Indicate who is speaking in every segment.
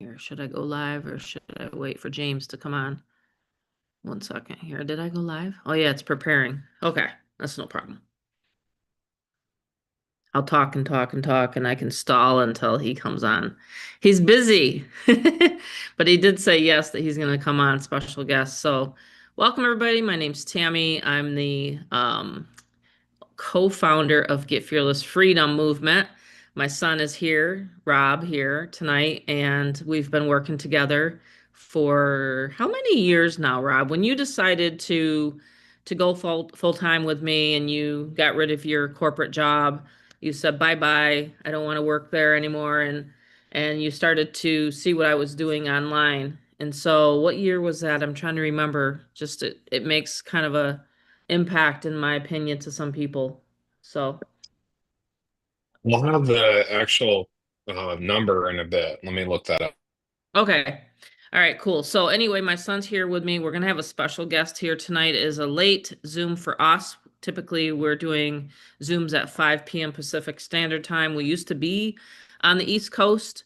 Speaker 1: Here, should I go live or should I wait for James to come on? One second here. Did I go live? Oh yeah, it's preparing. Okay, that's no problem. I'll talk and talk and talk and I can stall until he comes on. He's busy. But he did say yes that he's going to come on special guest. So, welcome everybody. My name's Tammy. I'm the co-founder of Get Fearless Freedom Movement. My son is here, Rob, here tonight, and we've been working together for how many years now, Rob? When you decided to go full time with me and you got rid of your corporate job, you said bye bye. I don't want to work there anymore, and you started to see what I was doing online. And so, what year was that? I'm trying to remember. Just it makes kind of a impact, in my opinion, to some people. So,
Speaker 2: We'll have the actual number in a bit. Let me look that up.
Speaker 1: okay. All right, cool. So anyway, my son's here with me. We're gonna have a special guest here tonight. It is a late Zoom for us. Typically, we're doing Zooms at 5 p.m. Pacific Standard Time. We used to be on the East Coast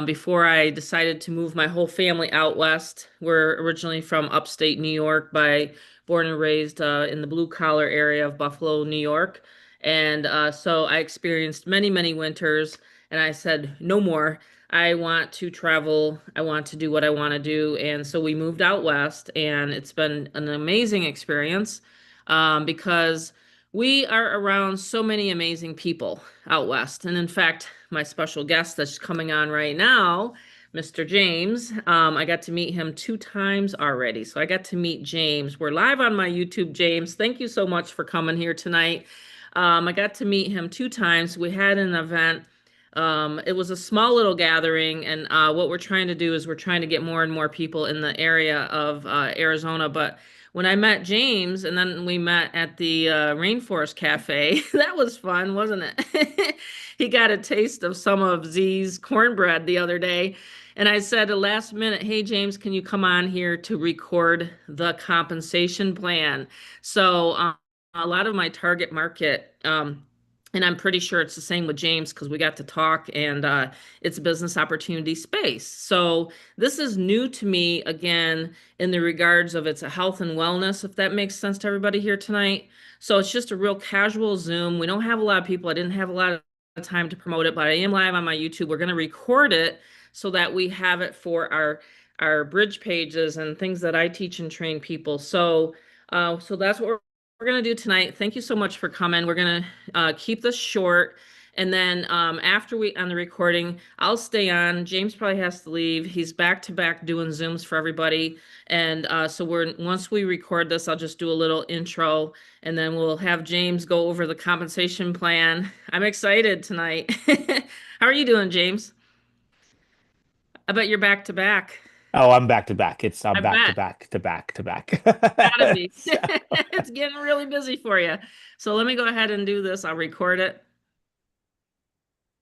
Speaker 1: before I decided to move my whole family out west. We're originally from upstate New York, born and raised in the blue collar area of Buffalo, New York. And so I experienced many, many winters, and I said, no more. I want to travel. I want to do what I want to do. And so we moved out west, and it's been an amazing experience because we are around so many amazing people out west. And in fact, my special guest that's coming on right now, Mr. James, I got to meet him 2 times already. So I got to meet James. We're live on my YouTube, James. Thank you so much for coming here tonight. I got to meet him 2 times. We had an event. It was a small little gathering, and what we're trying to do is we're trying to get more and more people in the area of Arizona. But when I met James, and then we met at the Rainforest Cafe, that was fun, wasn't it? He got a taste of some of Z's cornbread the other day, and I said at last minute, "Hey James, can you come on here to record the compensation plan?" So a lot of my target market. And I'm pretty sure it's the same with James because we got to talk and it's business opportunity space. So this is new to me again in the regards of it's a health and wellness, if that makes sense to everybody here tonight. So it's just a real casual Zoom. We don't have a lot of people. I didn't have a lot of time to promote it, but I am live on my YouTube. We're going to record it so that we have it for our bridge pages and things that I teach and train people. So that's what we're going to do tonight. Thank you so much for coming. We're going to keep this short. And then after we on the recording, I'll stay on. James probably has to leave. He's back to back doing Zooms for everybody. And so we're once we record this, I'll just do a little intro and then we'll have James go over the compensation plan. I'm excited tonight. How are you doing, James? I bet you're back to back.
Speaker 3: Oh, I'm back to back. I'm
Speaker 1: I
Speaker 3: back to
Speaker 1: bet.
Speaker 3: back to back to back.
Speaker 1: Gotta be.
Speaker 3: So,
Speaker 1: It's getting really busy for you. So let me go ahead and do this. I'll record it.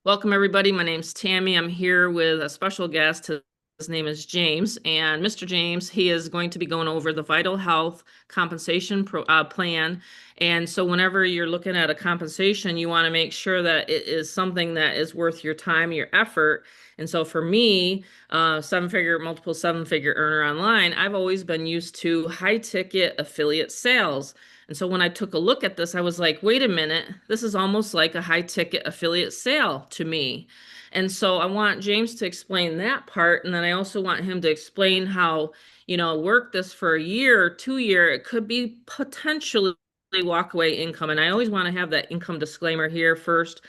Speaker 1: Welcome, everybody. My name's Tammy. I'm here with a special guest. His name is James. And Mr. James, he is going to be going over the Vital Health Compensation Plan. And so, whenever you're looking at a compensation, you want to make sure that it is something that is worth your time, your effort. And so, for me, multiple seven-figure earner online, I've always been used to high-ticket affiliate sales. And so when I took a look at this, I was like, wait a minute, this is almost like a high ticket affiliate sale to me. And so I want James to explain that part. And then I also want him to explain how, work this for a year, 2 year, it could be potentially walkaway income. And I always want to have that income disclaimer here first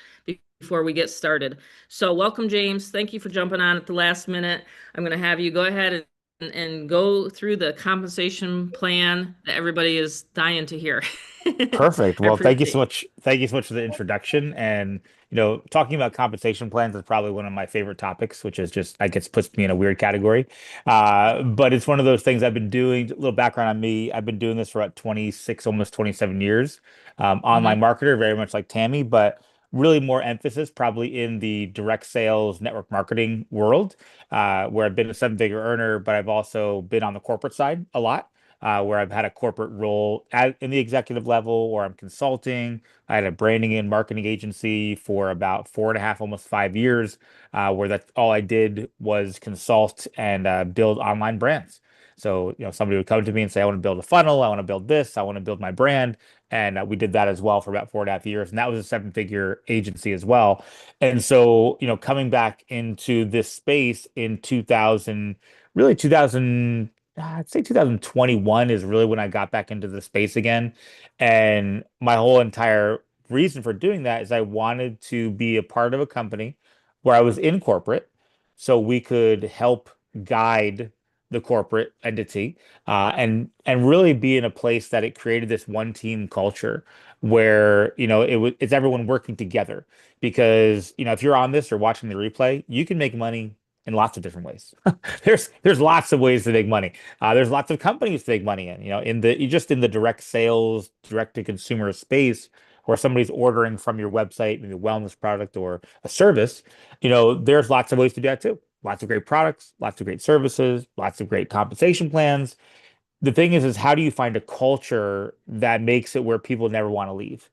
Speaker 1: before we get started. So welcome, James. Thank you for jumping on at the last minute. I'm going to have you go ahead and go through the compensation plan that everybody is dying to hear.
Speaker 3: Perfect.
Speaker 1: I
Speaker 3: Well, thank you so
Speaker 1: appreciate
Speaker 3: much. Thank you so much for the introduction. And talking about compensation plans is probably one of my favorite topics, which is just I guess puts me in a weird category. But it's one of those things I've been doing. A little background on me. I've been doing this for about 26, almost 27 years.
Speaker 1: you.
Speaker 3: Online marketer, very much like Tammy, but really more emphasis probably in the direct sales network marketing world, where I've been a seven-figure earner, but I've also been on the corporate side a lot. where I've had a corporate role in the executive level, or I'm consulting. I had a branding and marketing agency for about 4.5, almost 5 years, where that's all I did was consult and build online brands. So, somebody would come to me and say, I want to build a funnel, I want to build this, I want to build my brand. And we did that as well for about 4.5 years. And that was a seven-figure agency as well. And so, coming back into this space in 2000, really 2000, I'd say 2021 is really when I got back into the space again. And my whole entire reason for doing that is I wanted to be a part of a company where I was in corporate so we could help guide the corporate entity, and really be in a place that it created this one team culture where it's everyone working together. Because if you're on this or watching the replay, you can make money in lots of different ways. There's lots of ways to make money. There's lots of companies to make money in. In the direct sales, direct to consumer space, where somebody's ordering from your website, maybe a wellness product or a service. There's lots of ways to do that too. Lots of great products, lots of great services, lots of great compensation plans. The thing is how do you find a culture that makes it where people never want to leave?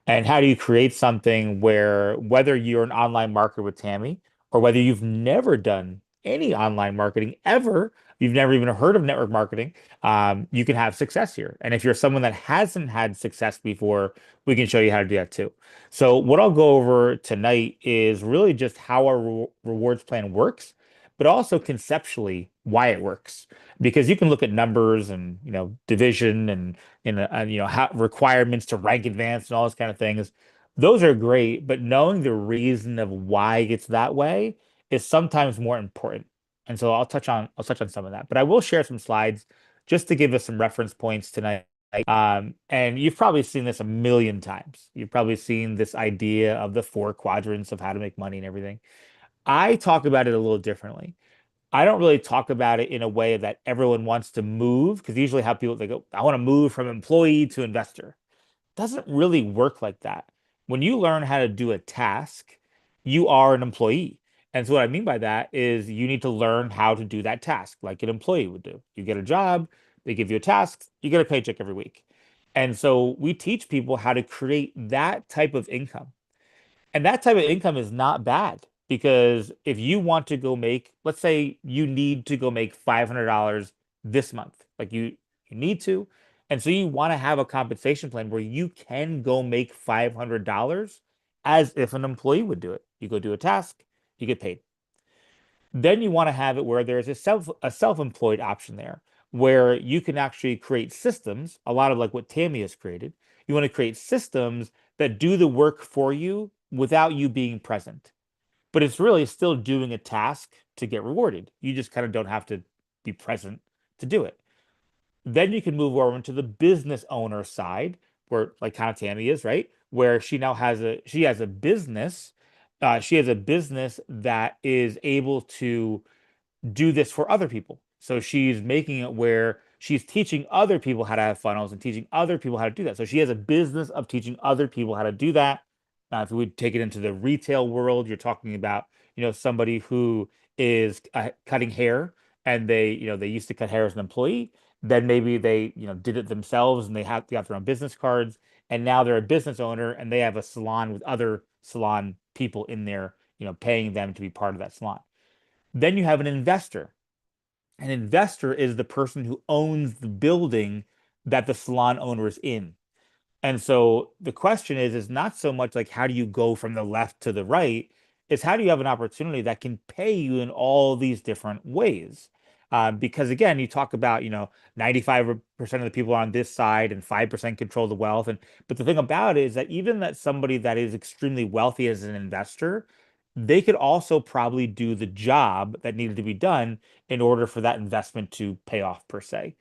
Speaker 3: And how do you create something where, whether you're an online marketer with Tammy, or whether you've never done any online marketing ever, you've never even heard of network marketing, you can have success here. And if you're someone that hasn't had success before, we can show you how to do that too. So what I'll go over tonight is really just how our rewards plan works, but also conceptually why it works. Because you can look at numbers and division and how requirements to rank advanced and all those kind of things. Those are great, but knowing the reason of why it's that way is sometimes more important. And so I'll touch on some of that, but I will share some slides just to give us some reference points tonight. And you've probably seen this a million times. You've probably seen this idea of the four quadrants of how to make money and everything. I talk about it a little differently. I don't really talk about it in a way that everyone wants to move, because usually how people, they go, I want to move from employee to investor. Doesn't really work like that. When you learn how to do a task, you are an employee. And so what I mean by that is you need to learn how to do that task like an employee would do. You get a job, they give you a task, you get a paycheck every week. And so we teach people how to create that type of income. And that type of income is not bad, because if you want to go make, let's say you need to go make $500 this month, like you need to, and so you want to have a compensation plan where you can go make $500 as if an employee would do it. You go do a task, you get paid. Then you want to have it where there's a self-employed option there, where you can actually create systems, a lot of like what Tammy has created. You want to create systems that do the work for you without you being present. But it's really still doing a task to get rewarded. You just kind of don't have to be present to do it. Then you can move over into the business owner side, where like kind of Tammy is, right? Where she has a business that is able to do this for other people. So she's making it where she's teaching other people how to have funnels and teaching other people how to do that. So she has a business of teaching other people how to do that. If we would take it into the retail world, you're talking about, somebody who is cutting hair, and they used to cut hair as an employee. Then maybe they, did it themselves, and they got their own business cards, and now they're a business owner and they have a salon with other salon people in there, paying them to be part of that salon. Then you have an investor. An investor is the person who owns the building that the salon owner is in. And so the question is not so much like how do you go from the left to the right, it's how do you have an opportunity that can pay you in all these different ways. Because again, you talk about, 95% of the people are on this side and 5% control the wealth. But the thing about it is that even that somebody that is extremely wealthy as an investor, they could also probably do the job that needed to be done in order for that investment to pay off per se.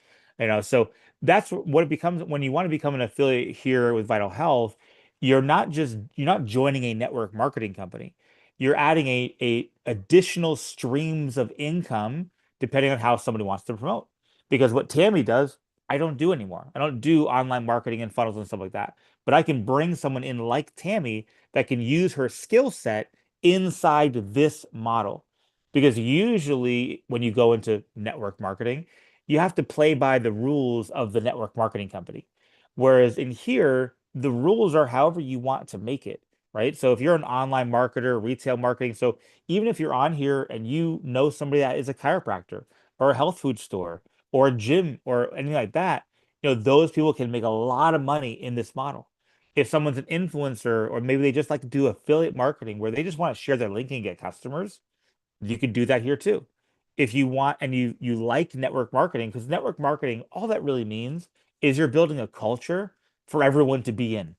Speaker 3: So that's what it becomes when you want to become an affiliate here with Vital Health. You're not joining a network marketing company. You're adding a additional streams of income depending on how somebody wants to promote. Because what Tammy does, I don't do anymore. I don't do online marketing and funnels and stuff like that. But I can bring someone in like Tammy that can use her skill set inside this model. Because usually when you go into network marketing, you have to play by the rules of the network marketing company. Whereas in here, the rules are however you want to make it, right? So if you're an online marketer, retail marketing, so even if you're on here and you know somebody that is a chiropractor or a health food store or a gym or anything like that, those people can make a lot of money in this model. If someone's an influencer or maybe they just like to do affiliate marketing where they just want to share their link and get customers, you could do that here too. If you want and you like network marketing, because network marketing, all that really means is you're building a culture for everyone to be in.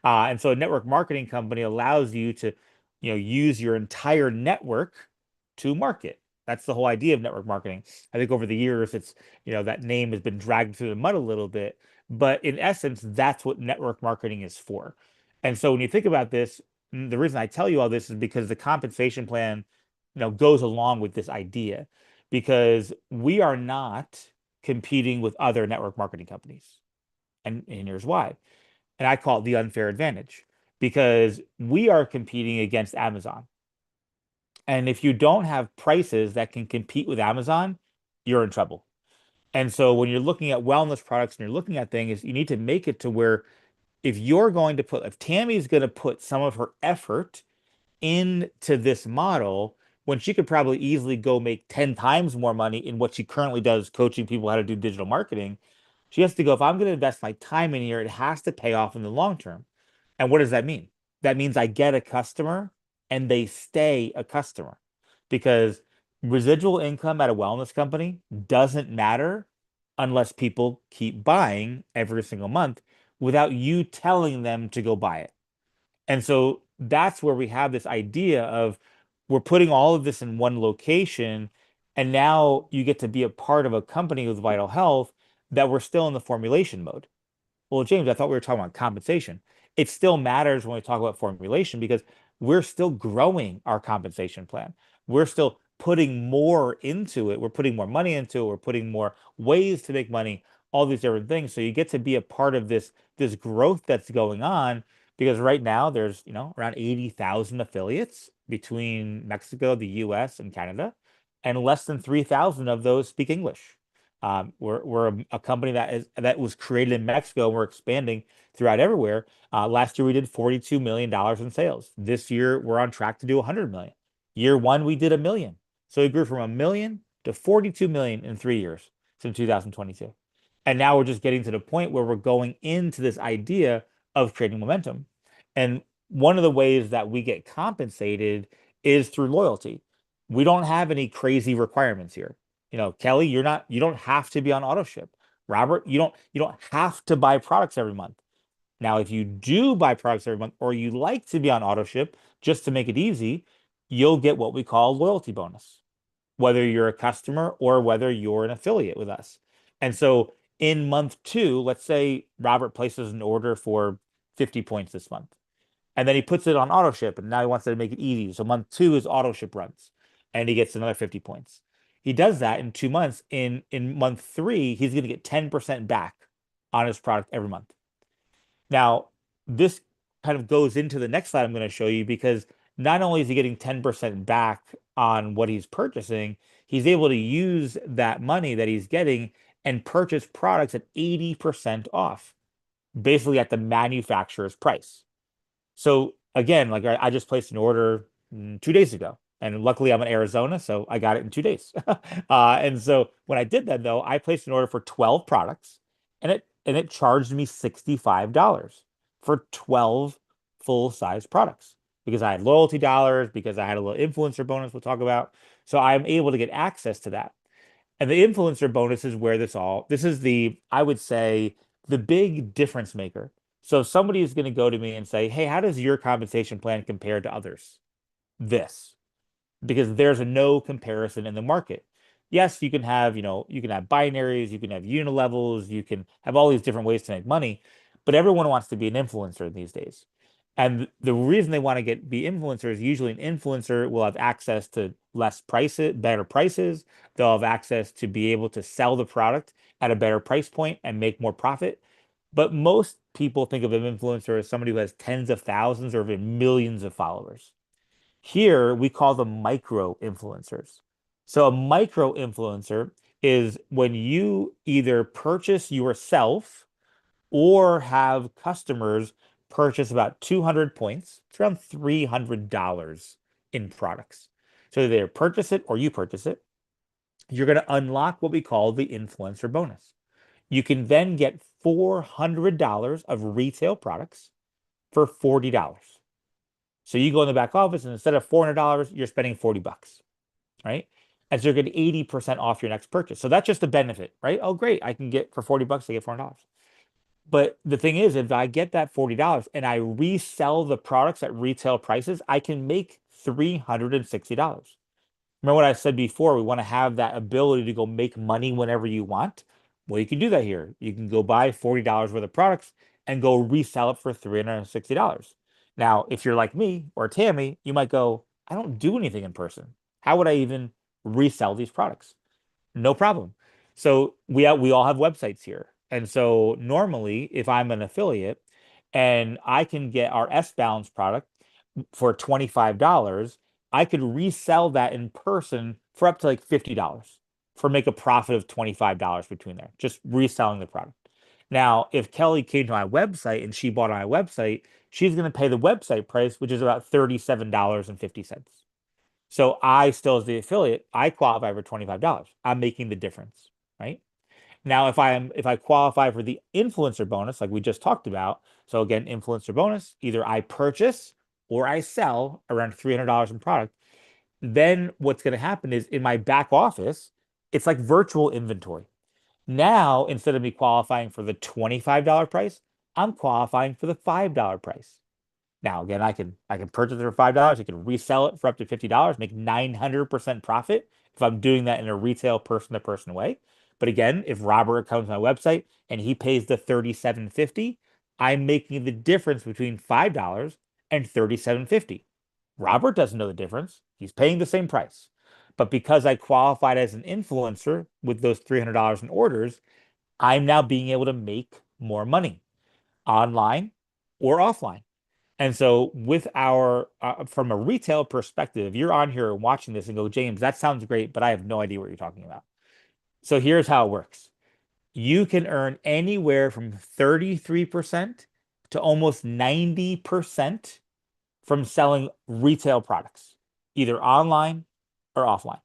Speaker 3: And so a network marketing company allows you to, use your entire network to market. That's the whole idea of network marketing. I think over the years, that name has been dragged through the mud a little bit, but in essence, that's what network marketing is for. And so when you think about this, the reason I tell you all this is because the compensation plan, goes along with this idea because we are not competing with other network marketing companies. And here's why. And I call it the unfair advantage because we are competing against Amazon. And if you don't have prices that can compete with Amazon, you're in trouble. And so when you're looking at wellness products and you're looking at things, you need to make it to where if Tammy's going to put some of her effort into this model when she could probably easily go make 10 times more money in what she currently does coaching people how to do digital marketing. She has to go, if I'm going to invest my time in here, it has to pay off in the long term. And what does that mean? That means I get a customer and they stay a customer because residual income at a wellness company doesn't matter unless people keep buying every single month without you telling them to go buy it. And so that's where we have this idea of we're putting all of this in one location, and now you get to be a part of a company with Vital Health that we're still in the formulation mode. Well, James, I thought we were talking about compensation. It still matters when we talk about formulation because we're still growing our compensation plan. We're still putting more into it. We're putting more money into it. We're putting more ways to make money, all these different things. So you get to be a part of this growth that's going on because right now there's, around 80,000 affiliates between Mexico, the US, and Canada, and less than 3,000 of those speak English. We're a company that was created in Mexico. And we're expanding throughout everywhere. Last year we did $42 million in sales. This year we're on track to do 100 million. Year one we did a million. So we grew from a million to 42 million in 3 years since 2022. And now we're just getting to the point where we're going into this idea of creating momentum. And one of the ways that we get compensated is through loyalty. We don't have any crazy requirements here. Kelly, you don't have to be on auto ship. Robert, you don't have to buy products every month. Now, if you do buy products every month or you like to be on auto ship just to make it easy, you'll get what we call a loyalty bonus, whether you're a customer or whether you're an affiliate with us. And so in month two, let's say Robert places an order for 50 points this month. And then he puts it on auto ship and now he wants to make it easy. So month two is auto ship runs and he gets another 50 points. He does that in 2 months. In month three, he's going to get 10% back on his product every month. Now, this kind of goes into the next slide I'm going to show you because not only is he getting 10% back on what he's purchasing, he's able to use that money that he's getting and purchase products at 80% off, basically at the manufacturer's price. So again, like I just placed an order 2 days ago, and luckily I'm in Arizona, so I got it in 2 days. And so when I did that, though, I placed an order for 12 products, and it charged me $65 for 12 full-size products because I had loyalty dollars, because I had a little influencer bonus we'll talk about. So I'm able to get access to that. And the influencer bonus is where this is I would say, the big difference maker. So somebody is going to go to me and say, hey, how does your compensation plan compare to others? This, because there's a no comparison in the market. Yes, you can have binaries, you can have unilevels, you can have all these different ways to make money, but everyone wants to be an influencer these days. And the reason they want to be influencers, usually an influencer will have access to less prices, better prices. They'll have access to be able to sell the product at a better price point and make more profit. But most people think of an influencer as somebody who has tens of thousands or even millions of followers. Here, we call them micro influencers. So a micro influencer is when you either purchase yourself or have customers purchase about 200 points. It's around $300 in products. So they either purchase it or you purchase it. You're going to unlock what we call the influencer bonus. You can then get $400 of retail products for $40. So you go in the back office and instead of $400, you're spending 40 bucks, right? And so you're getting 80% off your next purchase. So that's just a benefit, right? Oh, great. I can get for 40 bucks, I get $400. But the thing is, if I get that $40 and I resell the products at retail prices, I can make $360. Remember what I said before? We want to have that ability to go make money whenever you want. Well, you can do that here. You can go buy $40 worth of products and go resell it for $360. Now, if you're like me or Tammy, you might go, I don't do anything in person. How would I even resell these products? No problem. So we all have websites here. And so normally if I'm an affiliate and I can get our S Balance product for $25, I could resell that in person for up to like $50 for make a profit of $25 between there, just reselling the product. Now, if Kelly came to my website and she bought on my website, she's going to pay the website price, which is about $37.50. So I still, as the affiliate, I qualify for $25. I'm making the difference, right? Now, if I qualify for the influencer bonus, like we just talked about, so again, influencer bonus, either I purchase or I sell around $300 in product, then what's going to happen is in my back office, it's like virtual inventory. Now, instead of me qualifying for the $25 price, I'm qualifying for the $5 price. Now, again, I can purchase it for $5. I can resell it for up to $50, make 900% profit if I'm doing that in a retail person-to-person way. But again, if Robert comes to my website and he pays the $37.50, I'm making the difference between $5 and $37.50. Robert doesn't know the difference. He's paying the same price. But because I qualified as an influencer with those $300 in orders, I'm now being able to make more money online or offline. And so, with our from a retail perspective, you're on here watching this and go, James, that sounds great, but I have no idea what you're talking about. So, here's how it works. You can earn anywhere from 33% to almost 90% from selling retail products, either online or offline.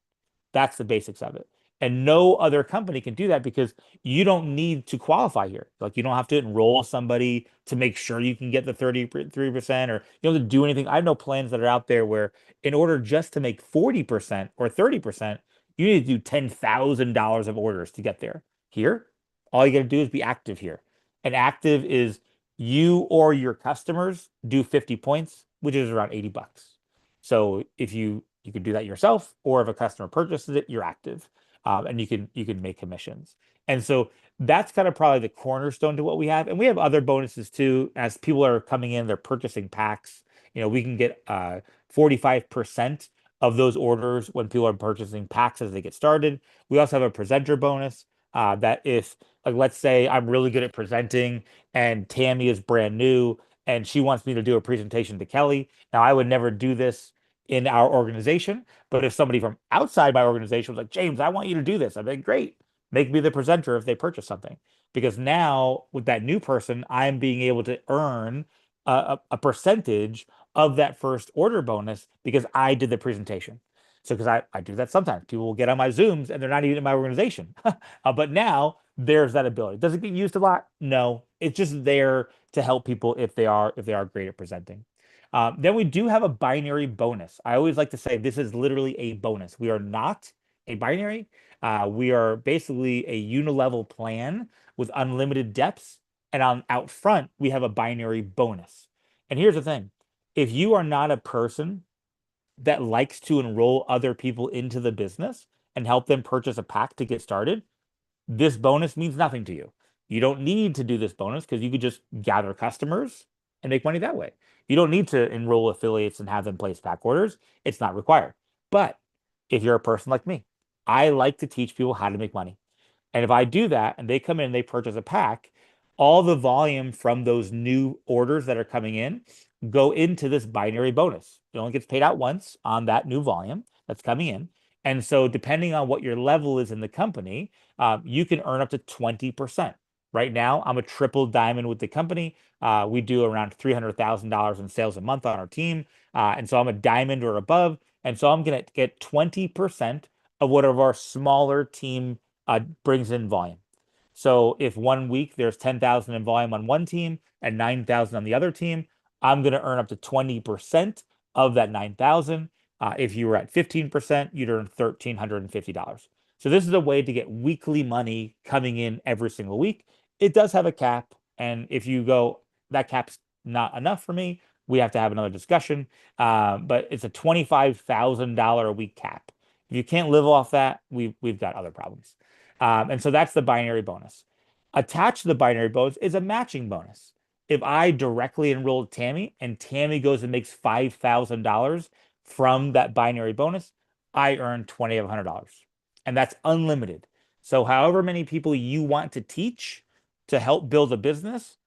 Speaker 3: That's the basics of it. And no other company can do that because you don't need to qualify here. Like you don't have to enroll somebody to make sure you can get the 33% or you don't have to do anything. I know plans that are out there where in order just to make 40% or 30%, you need to do $10,000 of orders to get there. Here, all you got to do is be active here. And active is you or your customers do 50 points, which is around 80 bucks. So if you can do that yourself, or if a customer purchases it, you're active, and you can make commissions. And so that's kind of probably the cornerstone to what we have. And we have other bonuses too. As people are coming in, they're purchasing packs. We can get 45% of those orders when people are purchasing packs as they get started. We also have a presenter bonus that if, like, let's say I'm really good at presenting and Tammy is brand new and she wants me to do a presentation to Kelly. Now, I would never do this in our organization. But if somebody from outside my organization was like, James, I want you to do this, I'd be like, great, make me the presenter if they purchase something. Because now with that new person, I'm being able to earn a percentage of that first order bonus because I did the presentation. So because I do that sometimes. People will get on my Zooms and they're not even in my organization. But now there's that ability. Does it get used a lot? No. It's just there to help people if they are great at presenting. Then we do have a binary bonus. I always like to say this is literally a bonus. We are not a binary. We are basically a unilevel plan with unlimited depths. And on out front, we have a binary bonus. And here's the thing. If you are not a person that likes to enroll other people into the business and help them purchase a pack to get started, this bonus means nothing to you. You don't need to do this bonus because you could just gather customers and make money that way. You don't need to enroll affiliates and have them place back orders. It's not required. But if you're a person like me, I like to teach people how to make money. And if I do that and they come in and they purchase a pack, all the volume from those new orders that are coming in go into this binary bonus. It only gets paid out once on that new volume that's coming in. And so, depending on what your level is in the company, you can earn up to 20%. Right now, I'm a triple diamond with the company. We do around $300,000 in sales a month on our team. And so, I'm a diamond or above. And so, I'm going to get 20% of whatever our smaller team brings in volume. So, if one week there's 10,000 in volume on one team and 9,000 on the other team, I'm going to earn up to 20% of that 9,000. If you were at 15%, you'd earn $1,350. So this is a way to get weekly money coming in every single week. It does have a cap, and if you go, that cap's not enough for me, we have to have another discussion. But it's a $25,000 a week cap. If you can't live off that, we've got other problems. And so that's the binary bonus. Attached to the binary bonus is a matching bonus. If I directly enrolled Tammy and Tammy goes and makes $5,000 from that binary bonus, I earn $2,100. And that's unlimited. So, however many people you want to teach to help build a business,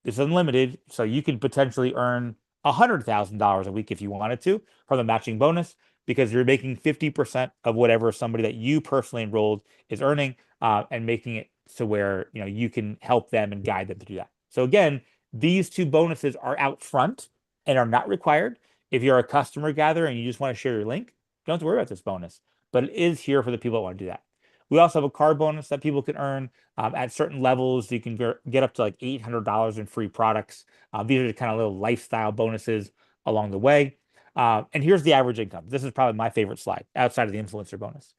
Speaker 3: it's unlimited. So, you could potentially earn $100,000 a week if you wanted to from the matching bonus because you're making 50% of whatever somebody that you personally enrolled is earning and making it to where you can help them and guide them to do that. So, again, these two bonuses are out front and are not required. If you're a customer gatherer and you just want to share your link, you don't have to worry about this bonus, but it is here for the people that want to do that. We also have a card bonus that people can earn at certain levels. You can get up to like $800 in free products. These are kind of little lifestyle bonuses along the way. And here's the average income. This is probably my favorite slide outside of the influencer bonus.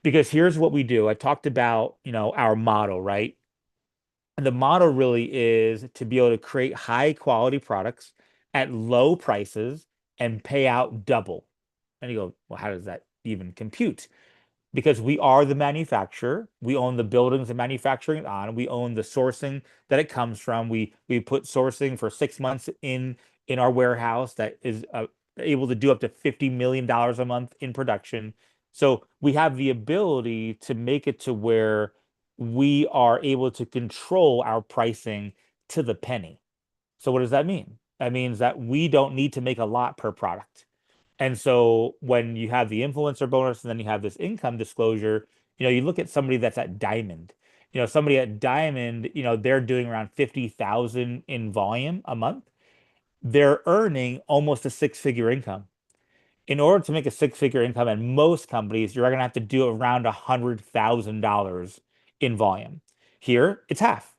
Speaker 3: Because here's what we do. I talked about, our model, right? And the model really is to be able to create high quality products at low prices and pay out double. And you go, well, how does that even compute? Because we are the manufacturer, we own the buildings and manufacturing it on, we own the sourcing that it comes from. We put sourcing for 6 months in our warehouse that is able to do up to $50 million a month in production. So we have the ability to make it to where we are able to control our pricing to the penny. So what does that mean? That means that we don't need to make a lot per product. And so when you have the influencer bonus and then you have this income disclosure, you look at somebody that's at Diamond. Somebody at Diamond, they're doing around 50,000 in volume a month. They're earning almost a six-figure income. In order to make a six-figure income at most companies, you're going to have to do around $100,000 in volume. Here, it's half.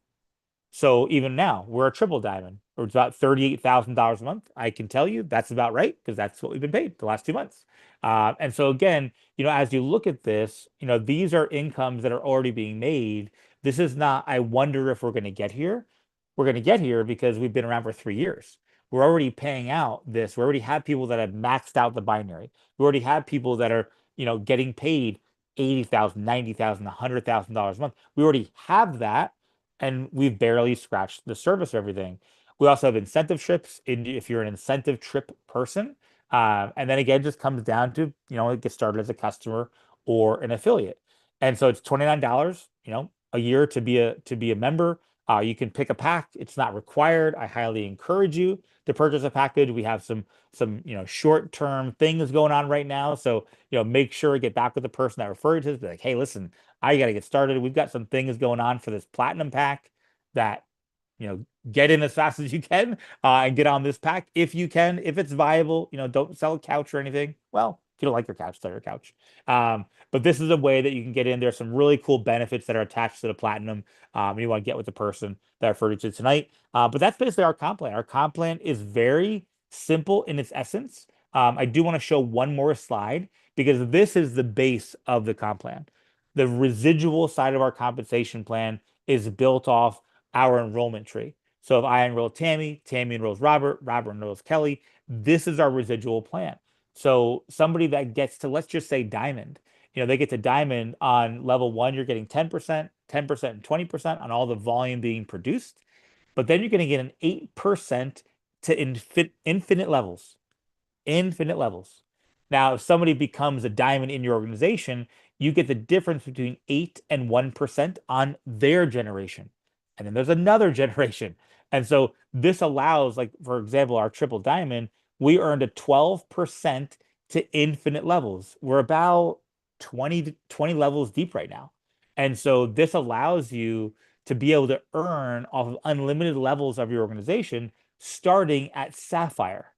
Speaker 3: So even now, we're a triple diamond, or it's about $38,000 a month. I can tell you that's about right because that's what we've been paid the last 2 months. And so again, as you look at this, these are incomes that are already being made. This is not, I wonder if we're going to get here. We're going to get here because we've been around for 3 years. We're already paying out this. We already have people that have maxed out the binary. We already have people that are, getting paid 80,000, 90,000, $100,000 a month. We already have that and we've barely scratched the surface of everything. We also have incentive trips if you're an incentive trip person. And then again, it just comes down to, get started as a customer or an affiliate. And so it's $29, a year to be a member. You can pick a pack. It's not required. I highly encourage you to purchase a package. We have some short-term things going on right now. So, make sure to get back with the person that referred to this. Be like, hey, listen, I got to get started. We've got some things going on for this platinum pack that, get in as fast as you can and get on this pack if you can. If it's viable, don't sell a couch or anything. Well, if you don't like your couch, sell your couch. But this is a way that you can get in. There's some really cool benefits that are attached to the platinum. You want to get with the person that I referred to tonight. But that's basically our comp plan. Our comp plan is very simple in its essence. I do want to show one more slide because this is the base of the comp plan. The residual side of our compensation plan is built off our enrollment tree. So if I enroll Tammy, Tammy enrolls Robert, Robert enrolls Kelly, this is our residual plan. So somebody that gets to, let's just say Diamond, they get to Diamond on level 1, you're getting 10%, 10%, and 20% on all the volume being produced. But then you're going to get an 8% to infinite levels. Infinite levels. Now, if somebody becomes a diamond in your organization, you get the difference between 8 and 1% on their generation. And then there's another generation. And so this allows, like, for example, our triple diamond, we earned a 12% to infinite levels. We're about 20 levels deep right now. And so this allows you to be able to earn off of unlimited levels of your organization starting at Sapphire.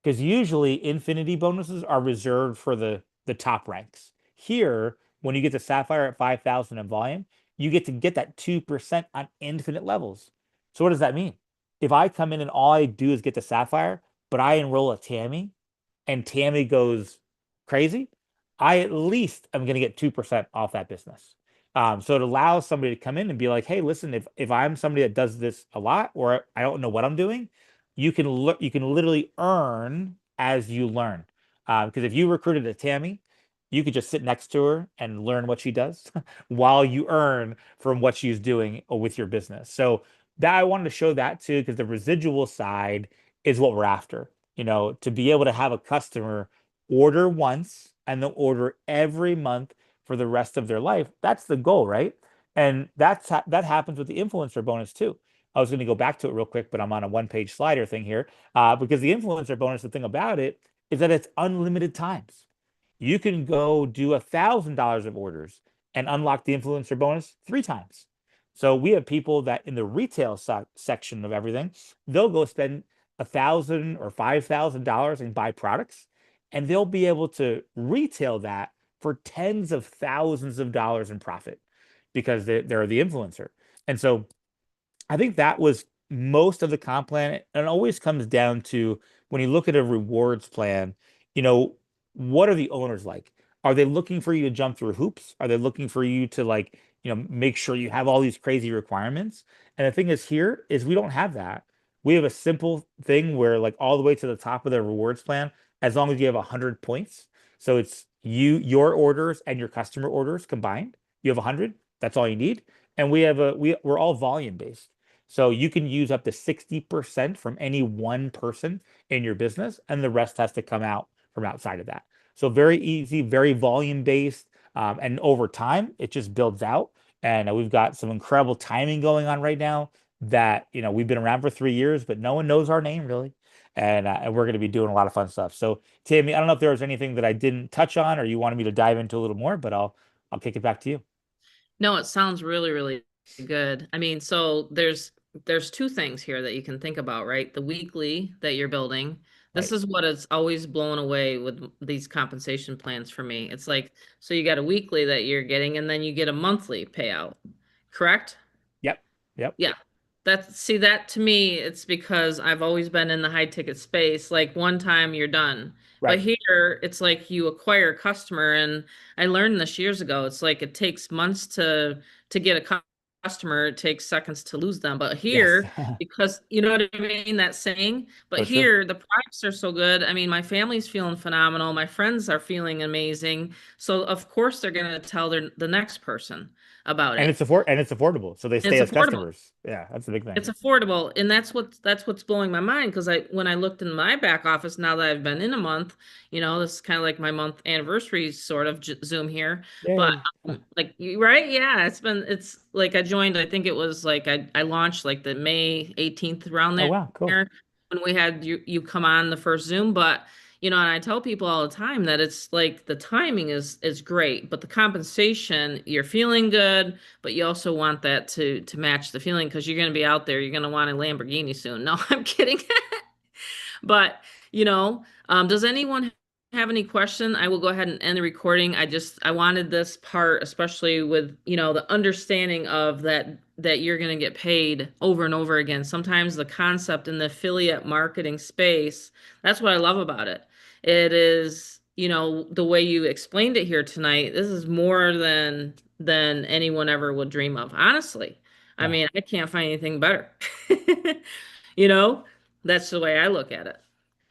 Speaker 3: Because usually infinity bonuses are reserved for the top ranks. Here, when you get to Sapphire at 5,000 in volume, you get that 2% on infinite levels. So what does that mean? If I come in and all I do is get to Sapphire, but I enroll a Tammy and Tammy goes crazy, I at least am going to get 2% off that business. So it allows somebody to come in and be like, hey, listen, if I'm somebody that does this a lot or I don't know what I'm doing, you can literally earn as you learn. Because if you recruited a Tammy, you could just sit next to her and learn what she does while you earn from what she's doing with your business. So that I wanted to show that too, because the residual side is what we're after. To be able to have a customer order once and then order every month for the rest of their life. That's the goal, right? And that happens with the influencer bonus too. I was going to go back to it real quick, but I'm on a one-page slider thing here. Because the influencer bonus, the thing about it is that it's unlimited times. You can go do $1,000 of orders and unlock the influencer bonus 3 times. So we have people that in the retail section of everything, they'll go spend $1,000 or $5,000 and buy products, and they'll be able to retail that for tens of thousands of dollars in profit because they're the influencer. And so I think that was most of the comp plan. And it always comes down to when you look at a rewards plan, you know, what are the owners like? Are they looking for you to jump through hoops? Are they looking for you to like, make sure you have all these crazy requirements? And the thing is here is we don't have that. We have a simple thing where like all the way to the top of the rewards plan, as long as you have 100 points. So it's your orders and your customer orders combined. You have 100. That's all you need. And we're all volume based. So you can use up to 60% from any one person in your business, and the rest has to come out from outside of that. So very easy, very volume based. And over time, it just builds out. And we've got some incredible timing going on right now that, we've been around for 3 years, but no one knows our name really. And we're going to be doing a lot of fun stuff. So, Tammy, I don't know if there was anything that I didn't touch on or you wanted me to dive into a little more, but I'll kick it back to you.
Speaker 1: No, it sounds really, really good. I mean, so there's two things here that you can think about, right? The weekly that you're building. This
Speaker 3: Right.
Speaker 1: is what is always blown away with these compensation plans for me. It's like, so you got a weekly that you're getting, and then you get a monthly payout, correct?
Speaker 3: Yep. Yep.
Speaker 1: Yeah. See that to me, it's because I've always been in the high ticket space. Like one time you're done. But
Speaker 3: Right.
Speaker 1: here it's like you acquire a customer, and I learned this years ago. It's like it takes months to get a customer, it takes seconds to lose them. But
Speaker 3: Yes.
Speaker 1: here, because you know what I mean, that saying, but
Speaker 3: So true.
Speaker 1: here the products are so good. I mean, my family's feeling phenomenal, my friends are feeling amazing. So of course they're gonna tell the next person about
Speaker 3: And
Speaker 1: it.
Speaker 3: it's affordable, so they
Speaker 1: And
Speaker 3: stay
Speaker 1: it's
Speaker 3: as
Speaker 1: affordable.
Speaker 3: customers. Yeah, that's the big thing.
Speaker 1: It's affordable, and that's what's blowing my mind because I when I looked in my back office now that I've been in a month, this is kind of like my month anniversary sort of Zoom here. But
Speaker 3: Yay.
Speaker 1: like right, yeah, it's like I joined. I think it was like I launched like the May 18th around
Speaker 3: Oh wow, cool.
Speaker 1: there when we had you come on the first Zoom. But and I tell people all the time that it's like the timing is great, but the compensation, you're feeling good, but you also want that to match the feeling because you're going to be out there. You're going to want a Lamborghini soon. No, I'm kidding. But, does anyone have any question? I will go ahead and end the recording. I wanted this part, especially with, the understanding of that you're going to get paid over and over again. Sometimes the concept in the affiliate marketing space, that's what I love about it. It is, the way you explained it here tonight, this is more than anyone ever would dream of. Honestly. I
Speaker 3: Yeah.
Speaker 1: mean, I can't find anything better. You know? That's the way I look at it.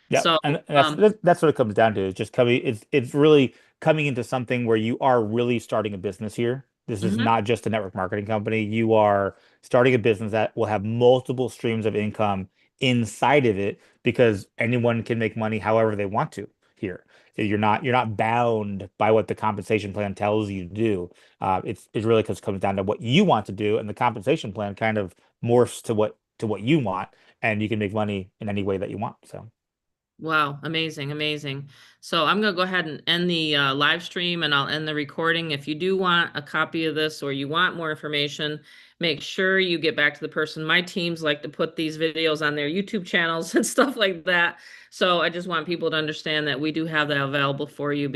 Speaker 3: Yeah,
Speaker 1: So,
Speaker 3: and that's what it comes down to. It's just coming. It's really coming into something where you are really starting a business here. This is
Speaker 1: mhm.
Speaker 3: not just a network marketing company. You are starting a business that will have multiple streams of income inside of it because anyone can make money however they want to here. You're not bound by what the compensation plan tells you to do. It really comes down to what you want to do, and the compensation plan kind of morphs to what you want, and you can make money in any way that you want. So.
Speaker 1: Wow, amazing, amazing. So I'm going to go ahead and end the live stream and I'll end the recording. If you do want a copy of this or you want more information, make sure you get back to the person. My teams like to put these videos on their YouTube channels and stuff like that. So I just want people to understand that we do have that available for you.